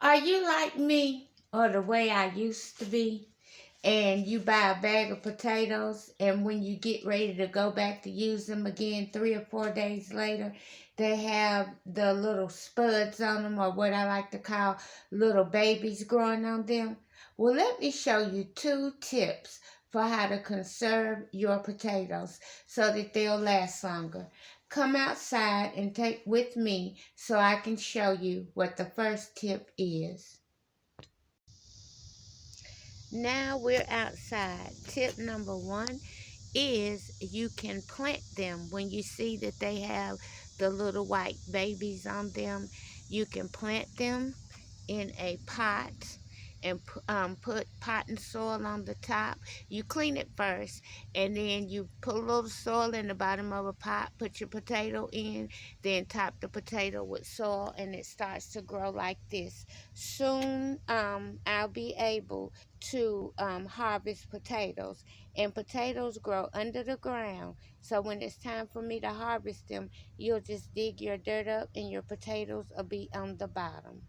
Are you like me or the way I used to be? And you buy a bag of potatoes, and when you get ready to go back to use them again 3 or 4 days later, they have the little spuds on them, or what I like to call little babies growing on them. Well, let me show you 2 tips for how to conserve your potatoes so that they'll last longer. Come outside and take with me so I can show you what the first tip is. Now we're outside. Tip number 1 is you can plant them when you see that they have the little white babies on them. You can plant them in a pot and put potting soil on the top. You clean it first, and then you put a little soil in the bottom of a pot, put your potato in, then top the potato with soil, and it starts to grow like this. Soon I'll be able to harvest potatoes, and potatoes grow under the ground. So when it's time for me to harvest them, you'll just dig your dirt up and your potatoes will be on the bottom.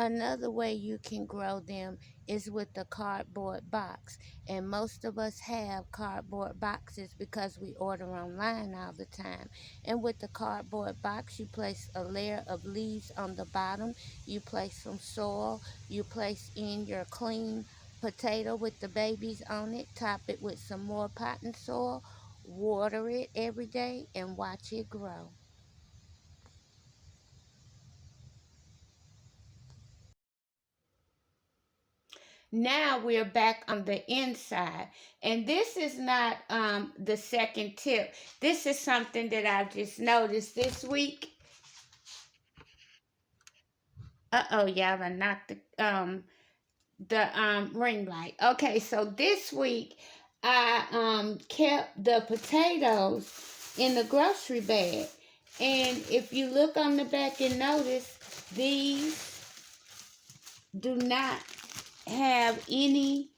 Another way you can grow them is with a cardboard box. And most of us have cardboard boxes because we order online all the time. And with the cardboard box, you place a layer of leaves on the bottom. You place some soil. You place in your clean potato with the babies on it. Top it with some more potting soil. Water it every day and watch it grow. Now we're back on the inside. And this is not the second tip. This is something that I just noticed this week. Uh-oh, y'all, I knocked the ring light. Okay, so this week I kept the potatoes in the grocery bag. And if you look on the back and notice, these do not have any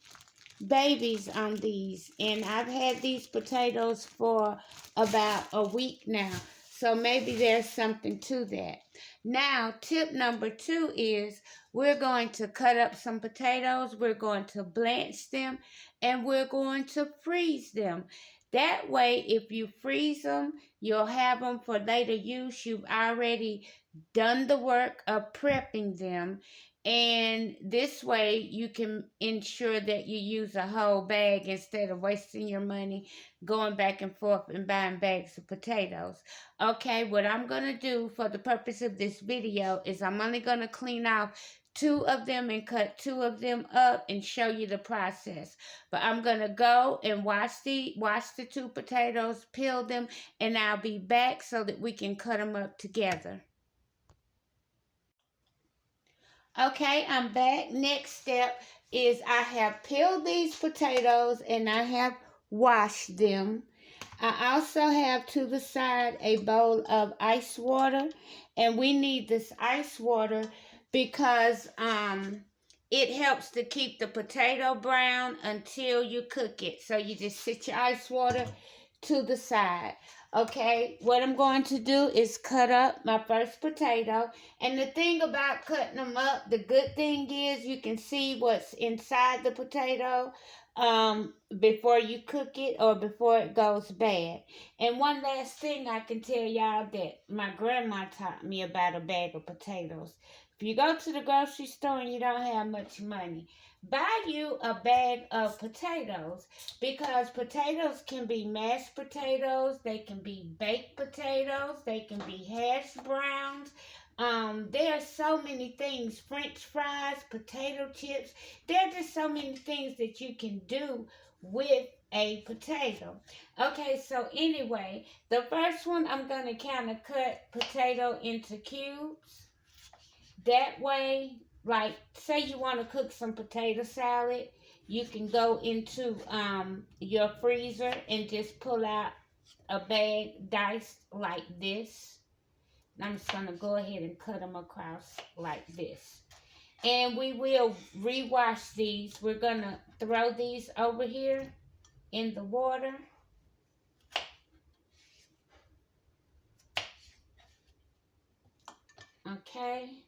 babies on these, and I've had these potatoes for about a week now, so maybe there's something to that. Now tip number 2 is we're going to cut up some potatoes, we're going to blanch them, and we're going to freeze them. That way, if you freeze them, you'll have them for later use. You've already done the work of prepping them, and this way you can ensure that you use a whole bag instead of wasting your money going back and forth and buying bags of potatoes. Okay, what I'm going to do for the purpose of this video is I'm only going to clean off 2 of them and cut 2 of them up and show you the process. But I'm going to go and wash the 2 potatoes, peel them, and I'll be back so that we can cut them up together. Okay, I'm back. Next step is I have peeled these potatoes and I have washed them. I also have to the side a bowl of ice water, and we need this ice water because it helps to keep the potato brown until you cook it. So you just sit your ice water to the side. Okay, what I'm going to do is cut up my first potato. And the thing about cutting them up, the good thing is you can see what's inside the potato before you cook it or before it goes bad. And one last thing I can tell y'all that my grandma taught me about a bag of potatoes. If you go to the grocery store and you don't have much money, buy you a bag of potatoes, because potatoes can be mashed potatoes, they can be baked potatoes, they can be hash browns. There are so many things, French fries, potato chips. There are just so many things that you can do with a potato. Okay, so anyway, the first one I'm going to kind of cut potato into cubes. That way, like, say you want to cook some potato salad, you can go into your freezer and just pull out a bag diced like this. And I'm just going to go ahead and cut them across like this. And we will rewash these. We're going to throw these over here in the water. Okay.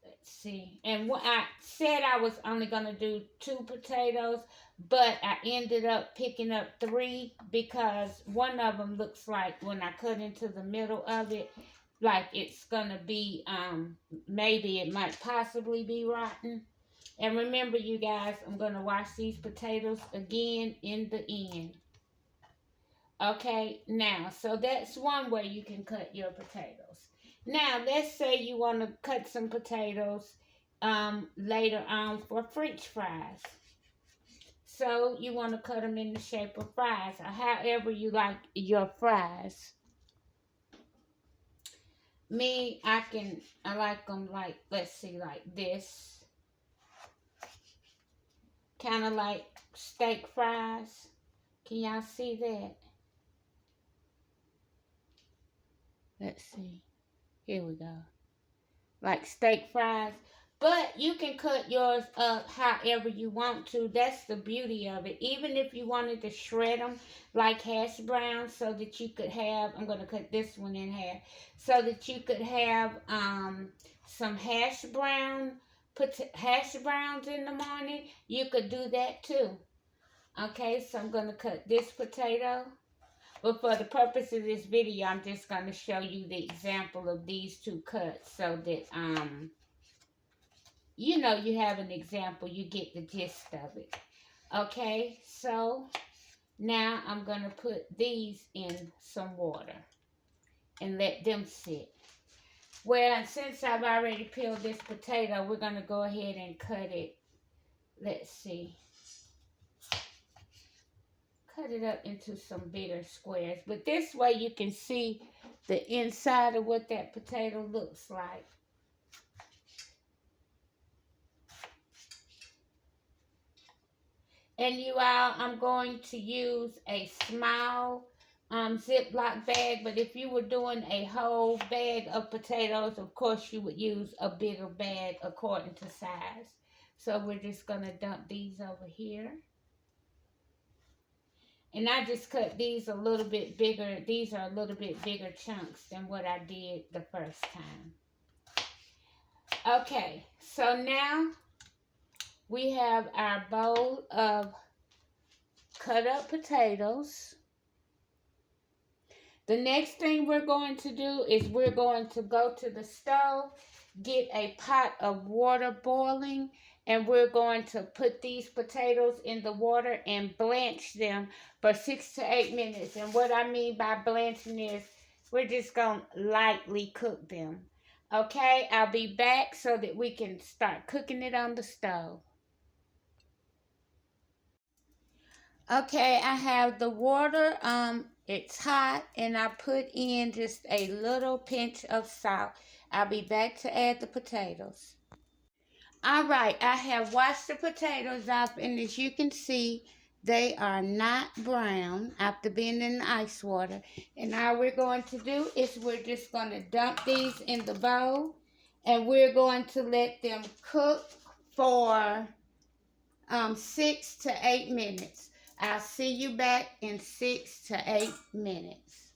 Let's see. And what I said I was only going to do 2 potatoes, but I ended up picking up 3 because one of them looks like when I cut into the middle of it, like it's going to be, maybe it might possibly be rotten. And remember, you guys, I'm going to wash these potatoes again in the end. Okay, now, so that's one way you can cut your potatoes. Now, let's say you want to cut some potatoes later on for French fries. So, you want to cut them in the shape of fries, or however you like your fries. Me, I like them like, let's see, like this. Kind of like steak fries. Can y'all see that? Let's see. Here we go. Like steak fries. But you can cut yours up however you want to. That's the beauty of it. Even if you wanted to shred them like hash browns so that you could have, I'm going to cut this one in half, so that you could have some hash browns in the morning, you could do that too. Okay, so I'm going to cut this potato. But for the purpose of this video, I'm just going to show you the example of these 2 cuts so that, you know, you have an example. You get the gist of it. Okay, so now I'm going to put these in some water and let them sit. Well, since I've already peeled this potato, we're going to go ahead and cut it. Let's see. Cut it up into some bigger squares. But this way you can see the inside of what that potato looks like. And you all, I'm going to use a small Ziploc bag. But if you were doing a whole bag of potatoes, of course you would use a bigger bag according to size. So we're just going to dump these over here. And I just cut these a little bit bigger. These are a little bit bigger chunks than what I did the first time. Okay, so now we have our bowl of cut up potatoes. The next thing we're going to do is we're going to go to the stove, get a pot of water boiling, and we're going to put these potatoes in the water and blanch them for 6 to 8 minutes. And what I mean by blanching is we're just going to lightly cook them. Okay, I'll be back so that we can start cooking it on the stove. Okay, I have the water, it's hot, and I put in just a little pinch of salt. I'll be back to add the potatoes. All right, I have washed the potatoes off, and as you can see, they are not brown after being in the ice water. And all we're going to do is we're just going to dump these in the bowl, and we're going to let them cook for 6 to 8 minutes. I'll see you back in 6 to 8 minutes.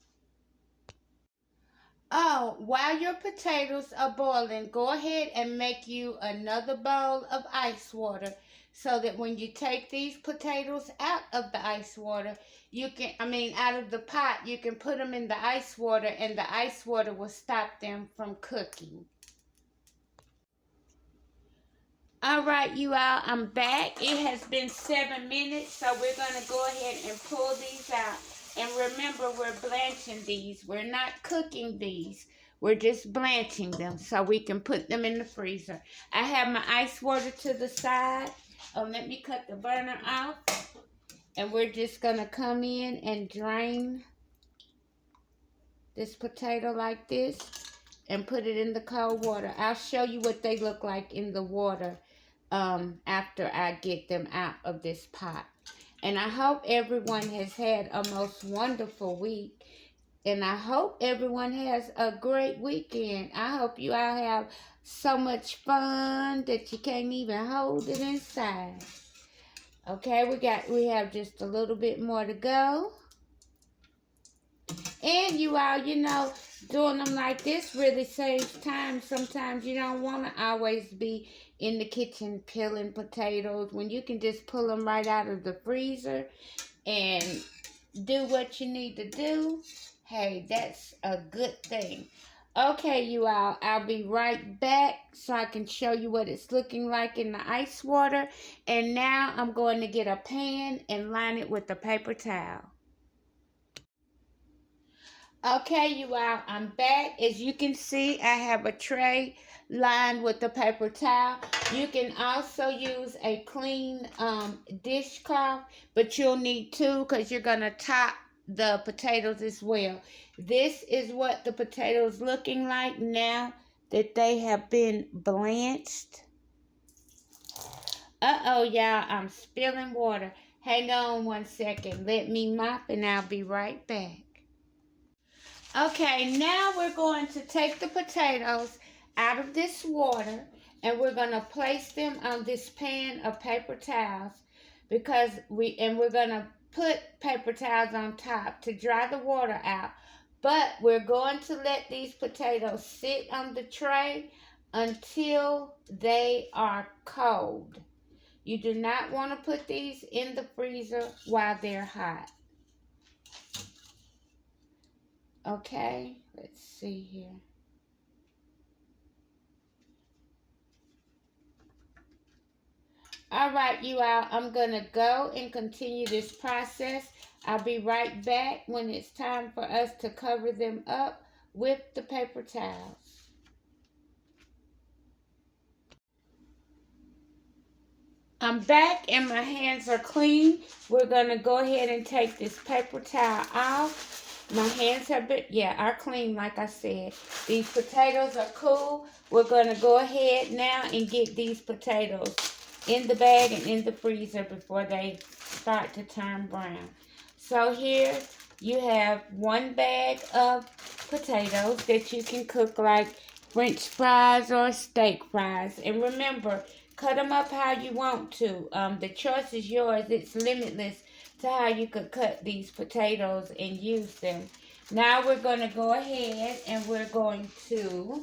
Oh, while your potatoes are boiling, go ahead and make you another bowl of ice water so that when you take these potatoes out of the ice water, out of the pot, you can put them in the ice water and the ice water will stop them from cooking. All right, you all, I'm back. It has been 7 minutes, so we're going to go ahead and pull these out. And remember, we're blanching these. We're not cooking these. We're just blanching them so we can put them in the freezer. I have my ice water to the side. Let me cut the burner off. And we're just going to come in and drain this potato like this and put it in the cold water. I'll show you what they look like in the water after I get them out of this pot. And I hope everyone has had a most wonderful week. And I hope everyone has a great weekend. I hope you all have so much fun that you can't even hold it inside. Okay, we have just a little bit more to go. And you all, doing them like this really saves time. Sometimes you don't want to always be in the kitchen peeling potatoes when you can just pull them right out of the freezer and do what you need to do. Hey, that's a good thing. Okay, you all, I'll be right back so I can show you what it's looking like in the ice water. And now I'm going to get a pan and line it with a paper towel. Okay, you all, I'm back. As you can see, I have a tray lined with the paper towel. You can also use a clean dishcloth, but you'll need two because you're going to top the potatoes as well. This is what the potatoes looking like now that they have been blanched. Uh-oh, y'all, I'm spilling water. Hang on one second. Let me mop and I'll be right back. Okay, now we're going to take the potatoes out of this water and we're going to place them on this pan of paper towels because we're going to put paper towels on top to dry the water out. But we're going to let these potatoes sit on the tray until they are cold. You do not want to put these in the freezer while they're hot. Okay, let's see here. All right, you all, I'm going to go and continue this process. I'll be right back when it's time for us to cover them up with the paper towels. I'm back and my hands are clean. We're going to go ahead and take this paper towel off. My hands are clean, like I said. These potatoes are cool. We're going to go ahead now and get these potatoes in the bag and in the freezer before they start to turn brown. So here you have one bag of potatoes that you can cook like French fries or steak fries. And remember, cut them up how you want to. The choice is yours. It's limitless to how you could cut these potatoes and use them. Now we're going to go ahead and we're going to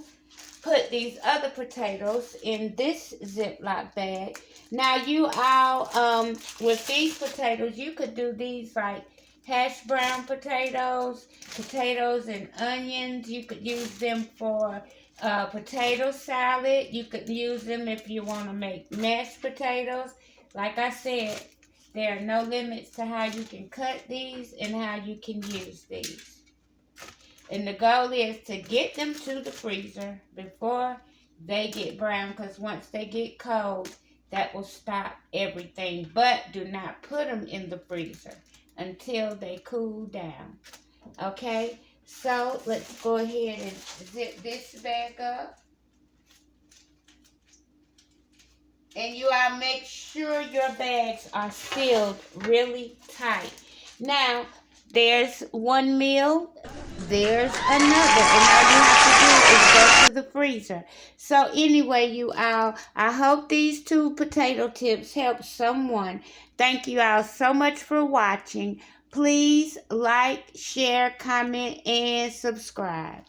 put these other potatoes in this Ziploc bag. Now you all, with these potatoes, you could do these like hash brown potatoes, potatoes and onions. You could use them for potato salad. You could use them if you want to make mashed potatoes. Like I said, there are no limits to how you can cut these and how you can use these. And the goal is to get them to the freezer before they get brown, because once they get cold, that will stop everything. But do not put them in the freezer until they cool down. Okay, so let's go ahead and zip this bag up. And you all make sure your bags are sealed really tight. Now, there's one meal, there's another, and all you have to do is go to the freezer. So anyway, you all, I hope these 2 potato tips help someone. Thank you all so much for watching. Please like, share, comment, and subscribe.